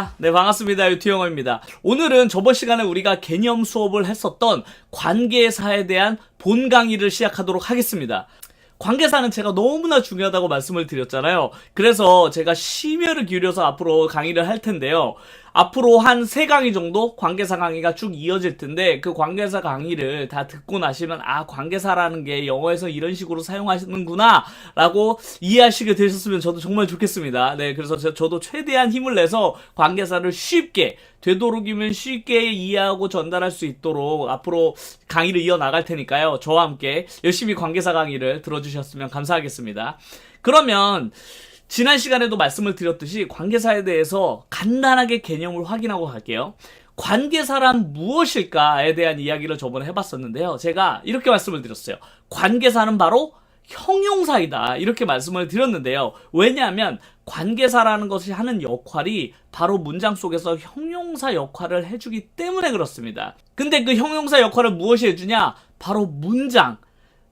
안녕하십니까. 네, 반갑습니다. 유튜영어입니다. 오늘은 저번 시간에 우리가 개념 수업을 했었던 관계사에 대한 본 강의를 시작하도록 하겠습니다. 관계사는 제가 너무나 중요하다고 말씀을 드렸잖아요. 그래서 제가 심혈을 기울여서 앞으로 강의를 할 텐데요. 앞으로 한 3강의 정도 관계사 강의가 쭉 이어질 텐데, 그 관계사 강의를 다 듣고 나시면 아, 관계사라는 게 영어에서 이런 식으로 사용하시는구나 라고 이해하시게 되셨으면 저도 정말 좋겠습니다. 네, 그래서 저도 최대한 힘을 내서 관계사를 쉽게, 되도록이면 쉽게 이해하고 전달할 수 있도록 앞으로 강의를 이어나갈 테니까요. 저와 함께 열심히 관계사 강의를 들어주셨으면 감사하겠습니다. 그러면 지난 시간에도 말씀을 드렸듯이 관계사에 대해서 간단하게 개념을 확인하고 갈게요. 관계사란 무엇일까에 대한 이야기를 저번에 해봤었는데요. 제가 이렇게 말씀을 드렸어요. 관계사는 바로 형용사이다, 이렇게 말씀을 드렸는데요. 왜냐하면 관계사라는 것이 하는 역할이 바로 문장 속에서 형용사 역할을 해주기 때문에 그렇습니다. 근데 그 형용사 역할을 무엇이 해주냐? 바로 문장,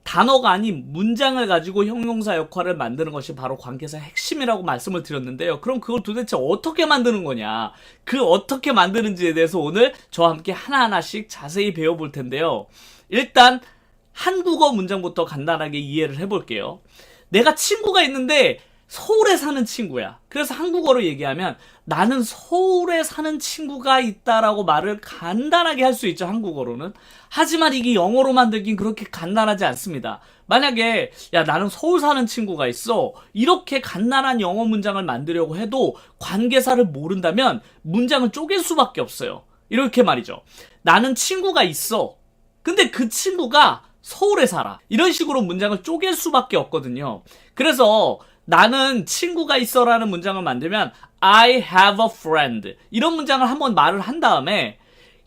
단어가 아닌 문장을 가지고 형용사 역할을 만드는 것이 바로 관계사의 핵심이라고 말씀을 드렸는데요. 그럼 그걸 도대체 어떻게 만드는 거냐? 그 어떻게 만드는지에 대해서 오늘 저와 함께 하나하나씩 자세히 배워볼 텐데요. 일단 한국어 문장부터 간단하게 이해를 해볼게요. 내가 친구가 있는데 서울에 사는 친구야. 그래서 한국어로 얘기하면 나는 서울에 사는 친구가 있다라고 말을 간단하게 할 수 있죠, 한국어로는. 하지만 이게 영어로 만들긴 그렇게 간단하지 않습니다. 만약에 야, 나는 서울 사는 친구가 있어, 이렇게 간단한 영어 문장을 만들려고 해도 관계사를 모른다면 문장을 쪼갤 수밖에 없어요. 이렇게 말이죠. 나는 친구가 있어, 근데 그 친구가 서울에 살아. 이런 식으로 문장을 쪼갤 수밖에 없거든요. 그래서 나는 친구가 있어 라는 문장을 만들면 I have a friend, 이런 문장을 한번 말을 한 다음에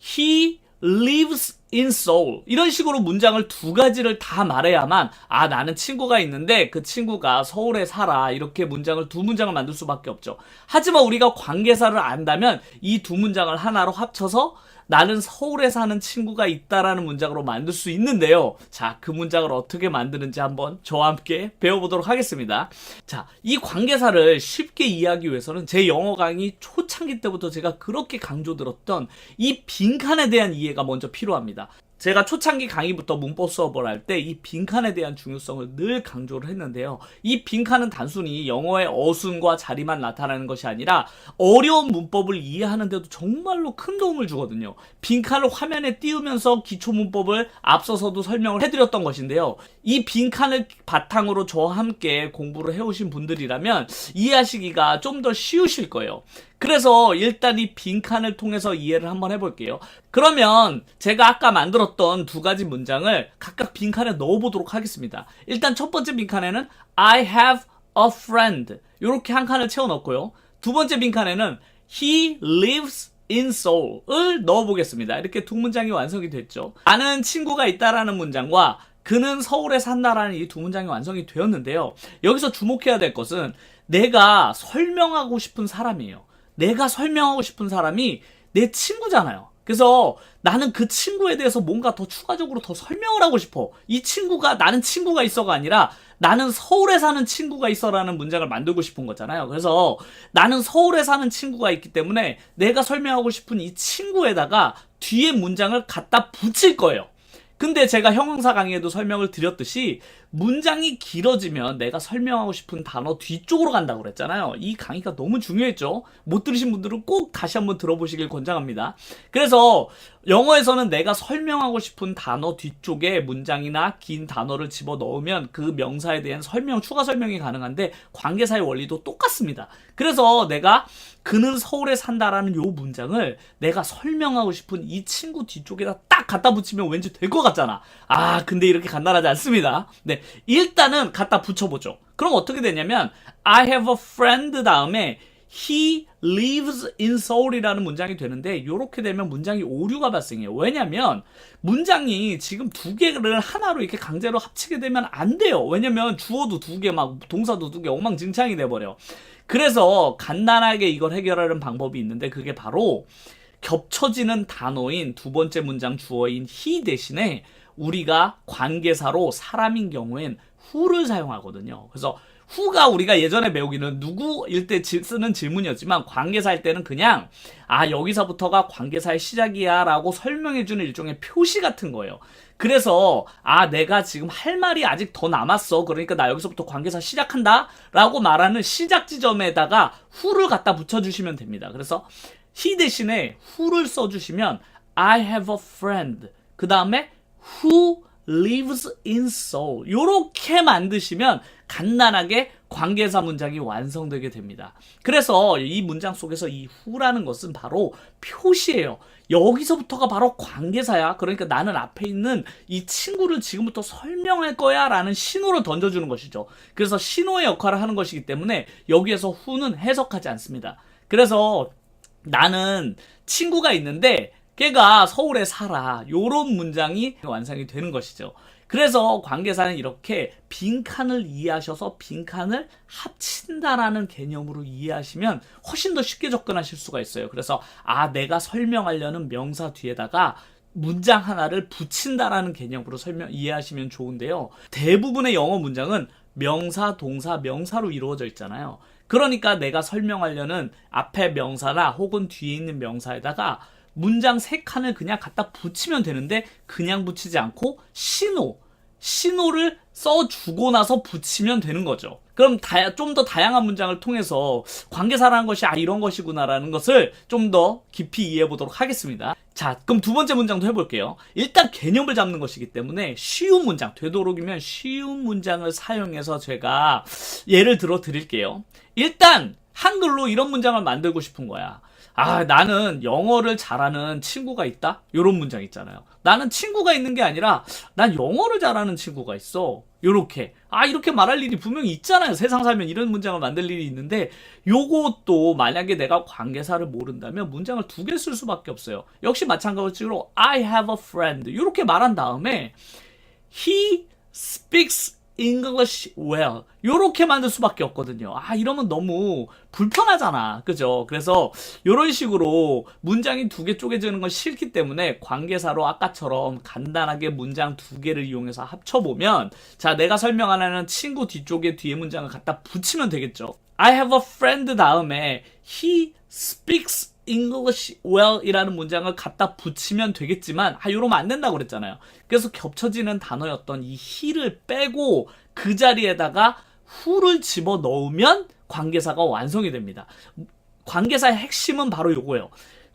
He lives in Seoul, 이런 식으로 문장을 두 가지를 다 말해야만 아, 나는 친구가 있는데 그 친구가 서울에 살아, 이렇게 문장을 두 문장을 만들 수밖에 없죠. 하지만 우리가 관계사를 안다면 이 두 문장을 하나로 합쳐서 나는 서울에 사는 친구가 있다라는 문장으로 만들 수 있는데요. 자, 그 문장을 어떻게 만드는지 한번 저와 함께 배워보도록 하겠습니다. 자, 이 관계사를 쉽게 이해하기 위해서는 제 영어 강의 초창기 때부터 제가 그렇게 강조드렸던 이 빈칸에 대한 이해가 먼저 필요합니다. 제가 초창기 강의부터 문법 수업을 할 때 이 빈칸에 대한 중요성을 늘 강조를 했는데요. 이 빈칸은 단순히 영어의 어순과 자리만 나타나는 것이 아니라 어려운 문법을 이해하는 데도 정말로 큰 도움을 주거든요. 빈칸을 화면에 띄우면서 기초 문법을 앞서서도 설명을 해드렸던 것인데요. 이 빈칸을 바탕으로 저와 함께 공부를 해오신 분들이라면 이해하시기가 좀 더 쉬우실 거예요. 그래서 일단 이 빈칸을 통해서 이해를 한번 해볼게요. 그러면 제가 아까 만들었던 두 가지 문장을 각각 빈칸에 넣어보도록 하겠습니다. 일단 첫 번째 빈칸에는 I have a friend, 이렇게 한 칸을 채워 넣고요. 두 번째 빈칸에는 He lives in Seoul을 넣어보겠습니다. 이렇게 두 문장이 완성이 됐죠. 나는 친구가 있다라는 문장과 그는 서울에 산다라는 이 두 문장이 완성이 되었는데요. 여기서 주목해야 될 것은 내가 설명하고 싶은 사람이에요. 내가 설명하고 싶은 사람이 내 친구잖아요. 그래서 나는 그 친구에 대해서 뭔가 더 추가적으로 더 설명을 하고 싶어. 이 친구가 나는 친구가 있어가 아니라 나는 서울에 사는 친구가 있어라는 문장을 만들고 싶은 거잖아요. 그래서 나는 서울에 사는 친구가 있기 때문에 내가 설명하고 싶은 이 친구에다가 뒤에 문장을 갖다 붙일 거예요. 근데 제가 형용사 강의에도 설명을 드렸듯이 문장이 길어지면 내가 설명하고 싶은 단어 뒤쪽으로 간다고 그랬잖아요. 이 강의가 너무 중요했죠. 못 들으신 분들은 꼭 다시 한번 들어보시길 권장합니다. 그래서 영어에서는 내가 설명하고 싶은 단어 뒤쪽에 문장이나 긴 단어를 집어넣으면 그 명사에 대한 설명, 추가 설명이 가능한데 관계사의 원리도 똑같습니다. 그래서 내가 그는 서울에 산다라는 요 문장을 내가 설명하고 싶은 이 친구 뒤쪽에다 딱 갖다 붙이면 왠지 될 것 같잖아. 아, 근데 이렇게 간단하지 않습니다. 네, 일단은 갖다 붙여보죠. 그럼 어떻게 되냐면 I have a friend 다음에 He lives in Seoul이라는 문장이 되는데, 이렇게 되면 문장이 오류가 발생해요. 왜냐면 문장이 지금 두 개를 하나로 이렇게 강제로 합치게 되면 안 돼요. 왜냐면 주어도 두 개, 막 동사도 두 개, 엉망진창이 돼버려. 그래서 간단하게 이걸 해결하는 방법이 있는데, 그게 바로 겹쳐지는 단어인 두 번째 문장 주어인 he 대신에 우리가 관계사로 사람인 경우엔 who를 사용하거든요. 그래서 who가 우리가 예전에 배우기는 누구일 때 쓰는 질문이었지만 관계사일 때는 그냥 여기서부터가 관계사의 시작이야 라고 설명해주는 일종의 표시 같은 거예요. 그래서 내가 지금 할 말이 아직 더 남았어. 그러니까 나 여기서부터 관계사 시작한다 라고 말하는 시작 지점에다가 who를 갖다 붙여주시면 됩니다. 그래서 he 대신에 who를 써주시면 I have a friend 그 다음에 who lives in Seoul 요렇게 만드시면 간단하게 관계사 문장이 완성되게 됩니다. 그래서 이 문장 속에서 이 who라는 것은 바로 표시예요. 여기서부터가 바로 관계사야. 그러니까 나는 앞에 있는 이 친구를 지금부터 설명할 거야 라는 신호를 던져주는 것이죠. 그래서 신호의 역할을 하는 것이기 때문에 여기에서 who는 해석하지 않습니다. 그래서 나는 친구가 있는데 걔가 서울에 살아. 요런 문장이 완성이 되는 것이죠. 그래서 관계사는 이렇게 빈칸을 이해하셔서 빈칸을 합친다라는 개념으로 이해하시면 훨씬 더 쉽게 접근하실 수가 있어요. 그래서 내가 설명하려는 명사 뒤에다가 문장 하나를 붙인다라는 개념으로 이해하시면 좋은데요. 대부분의 영어 문장은 명사, 동사, 명사로 이루어져 있잖아요. 그러니까 내가 설명하려는 앞에 명사나 혹은 뒤에 있는 명사에다가 문장 3칸을 그냥 갖다 붙이면 되는데 그냥 붙이지 않고 신호를 써주고 나서 붙이면 되는 거죠. 그럼 좀 더 다양한 문장을 통해서 관계사라는 것이 이런 것이구나라는 것을 좀 더 깊이 이해해 보도록 하겠습니다. 자, 그럼 두 번째 문장도 해볼게요. 일단 개념을 잡는 것이기 때문에 쉬운 문장, 되도록이면 쉬운 문장을 사용해서 제가 예를 들어 드릴게요. 일단 한글로 이런 문장을 만들고 싶은 거야. 나는 영어를 잘하는 친구가 있다? 요런 문장 있잖아요. 나는 친구가 있는 게 아니라 난 영어를 잘하는 친구가 있어. 요렇게. 이렇게 말할 일이 분명히 있잖아요. 세상 살면 이런 문장을 만들 일이 있는데 요것도 만약에 내가 관계사를 모른다면 문장을 2개 쓸 수밖에 없어요. 역시 마찬가지로 I have a friend 요렇게 말한 다음에 he speaks English well 요렇게 만들 수밖에 없거든요. 이러면 너무 불편하잖아. 그죠? 그래서 요런 식으로 문장이 2개 쪼개지는 건 싫기 때문에 관계사로 아까처럼 간단하게 문장 2개를 이용해서 합쳐보면 자, 내가 설명하는 친구 뒤쪽에 뒤에 문장을 갖다 붙이면 되겠죠. I have a friend 다음에 he speaks English well 이라는 문장을 갖다 붙이면 되겠지만 이러면 안 된다고 그랬잖아요. 그래서 겹쳐지는 단어였던 이 he를 빼고 그 자리에다가 who를 집어넣으면 관계사가 완성이 됩니다. 관계사의 핵심은 바로 요거예요.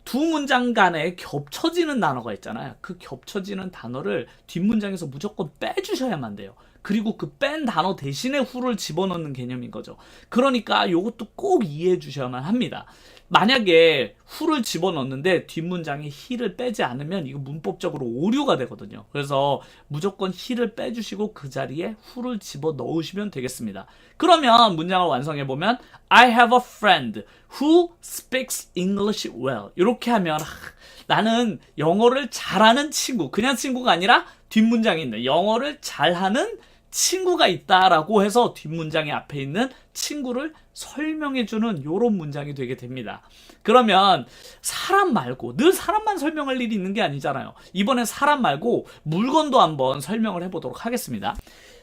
두 문장 간에 겹쳐지는 단어가 있잖아요. 그 겹쳐지는 단어를 뒷문장에서 무조건 빼주셔야만 돼요. 그리고 그 뺀 단어 대신에 who를 집어넣는 개념인 거죠. 그러니까 요것도 꼭 이해해 주셔야만 합니다. 만약에 who를 집어넣는데 뒷문장에 he를 빼지 않으면 이거 문법적으로 오류가 되거든요. 그래서 무조건 he를 빼주시고 그 자리에 who를 집어넣으시면 되겠습니다. 그러면 문장을 완성해보면 I have a friend who speaks English well 이렇게 하면 나는 영어를 잘하는 친구, 그냥 친구가 아니라 뒷문장에 있는 영어를 잘하는 친구가 있다라고 해서 뒷문장의 앞에 있는 친구를 설명해주는 요런 문장이 되게 됩니다. 그러면 사람 말고 늘 사람만 설명할 일이 있는 게 아니잖아요. 이번엔 사람 말고 물건도 한번 설명을 해보도록 하겠습니다.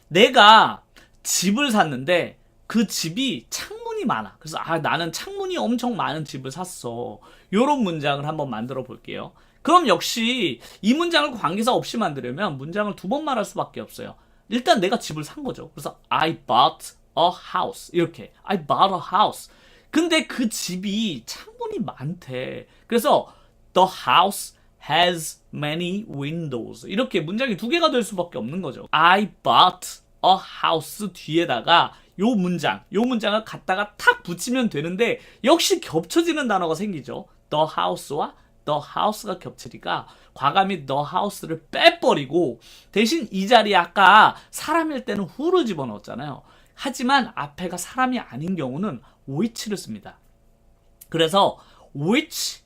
내가 집을 샀는데 그 집이 창문이 많아. 그래서 나는 창문이 엄청 많은 집을 샀어. 요런 문장을 한번 만들어 볼게요. 그럼 역시 이 문장을 관계사 없이 만들려면 문장을 2번 말할 수밖에 없어요. 일단 내가 집을 산 거죠. 그래서 I bought a house 이렇게 I bought a house. 근데 그 집이 창문이 많대. 그래서 the house has many windows 이렇게 문장이 2개가 될 수밖에 없는 거죠. I bought a house 뒤에다가 요 문장을 갖다가 탁 붙이면 되는데 역시 겹쳐지는 단어가 생기죠. the house와 the house가 겹치니까 과감히 the house를 빼버리고 대신 이 자리에 아까 사람일 때는 who를 집어넣었잖아요. 하지만 앞에가 사람이 아닌 경우는 which를 씁니다. 그래서 which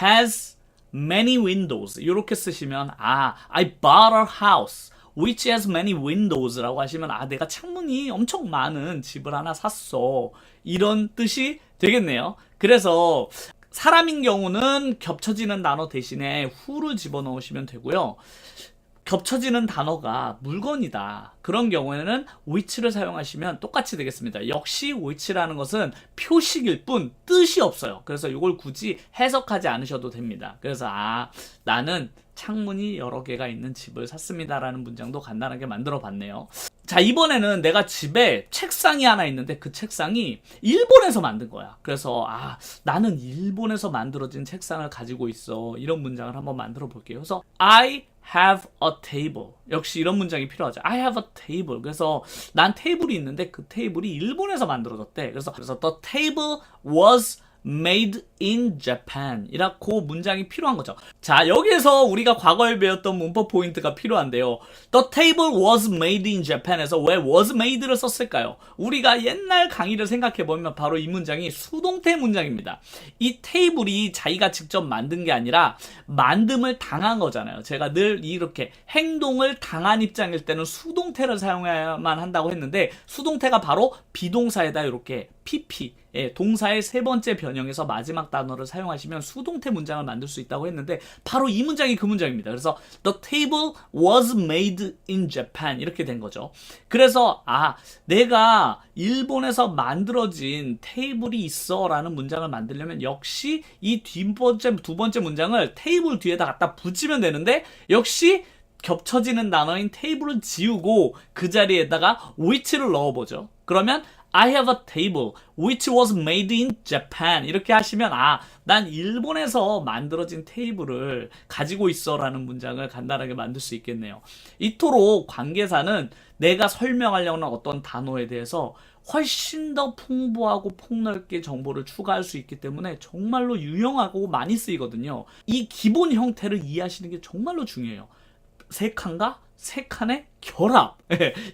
has many windows 이렇게 쓰시면 I bought a house which has many windows 라고 하시면 내가 창문이 엄청 많은 집을 하나 샀어 이런 뜻이 되겠네요. 그래서 사람인 경우는 겹쳐지는 단어 대신에 who를 집어넣으시면 되고요. 겹쳐지는 단어가 물건이다. 그런 경우에는 which를 사용하시면 똑같이 되겠습니다. 역시 which라는 것은 표식일 뿐 뜻이 없어요. 그래서 이걸 굳이 해석하지 않으셔도 됩니다. 그래서 나는 창문이 여러 개가 있는 집을 샀습니다 라는 문장도 간단하게 만들어 봤네요. 자, 이번에는 내가 집에 책상이 하나 있는데 그 책상이 일본에서 만든 거야. 그래서 나는 일본에서 만들어진 책상을 가지고 있어. 이런 문장을 한번 만들어 볼게요. 그래서 I have a table. 역시 이런 문장이 필요하죠. I have a table. 그래서 난 테이블이 있는데 그 테이블이 일본에서 만들어졌대. 그래서 the table was made in Japan 이라고 문장이 필요한 거죠. 자, 여기에서 우리가 과거에 배웠던 문법 포인트가 필요한데요. The table was made in Japan에서 왜 was made를 썼을까요? 우리가 옛날 강의를 생각해보면 바로 이 문장이 수동태 문장입니다. 이 테이블이 자기가 직접 만든 게 아니라 만듦을 당한 거잖아요. 제가 늘 이렇게 행동을 당한 입장일 때는 수동태를 사용해야만 한다고 했는데 수동태가 바로 비동사에다 이렇게 PP, 동사의 세 번째 변형에서 마지막 단어를 사용하시면 수동태 문장을 만들 수 있다고 했는데 바로 이 문장이 그 문장입니다. 그래서 The table was made in Japan 이렇게 된 거죠. 그래서 내가 일본에서 만들어진 테이블이 있어 라는 문장을 만들려면 역시 이 두 번째 문장을 테이블 뒤에다 갖다 붙이면 되는데 역시 겹쳐지는 단어인 테이블을 지우고 그 자리에다가 which를 넣어보죠. 그러면 I have a table which was made in Japan 이렇게 하시면 난 일본에서 만들어진 테이블을 가지고 있어 라는 문장을 간단하게 만들 수 있겠네요. 이토록 관계사는 내가 설명하려는 어떤 단어에 대해서 훨씬 더 풍부하고 폭넓게 정보를 추가할 수 있기 때문에 정말로 유용하고 많이 쓰이거든요. 이 기본 형태를 이해하시는 게 정말로 중요해요. 세 칸과 세 칸의 결합.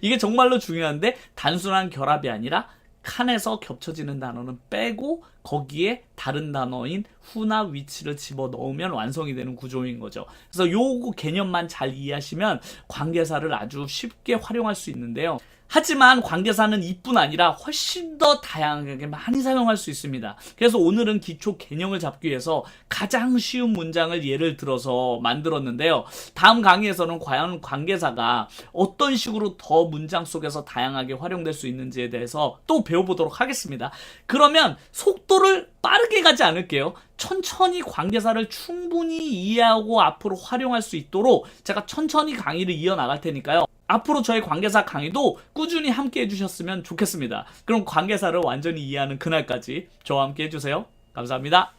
이게 정말로 중요한데 단순한 결합이 아니라 칸에서 겹쳐지는 단어는 빼고 거기에 다른 단어인 who나 which를 집어넣으면 완성이 되는 구조인 거죠. 그래서 요거 개념만 잘 이해하시면 관계사를 아주 쉽게 활용할 수 있는데요. 하지만 관계사는 이뿐 아니라 훨씬 더 다양하게 많이 사용할 수 있습니다. 그래서 오늘은 기초 개념을 잡기 위해서 가장 쉬운 문장을 예를 들어서 만들었는데요. 다음 강의에서는 과연 관계사가 어떤 식으로 더 문장 속에서 다양하게 활용될 수 있는지에 대해서 또 배워보도록 하겠습니다. 그러면 속도를 빠르게 가지 않을게요. 천천히 관계사를 충분히 이해하고 앞으로 활용할 수 있도록 제가 천천히 강의를 이어나갈 테니까요. 앞으로 저희 관계사 강의도 꾸준히 함께 해주셨으면 좋겠습니다. 그럼 관계사를 완전히 이해하는 그날까지 저와 함께 해주세요. 감사합니다.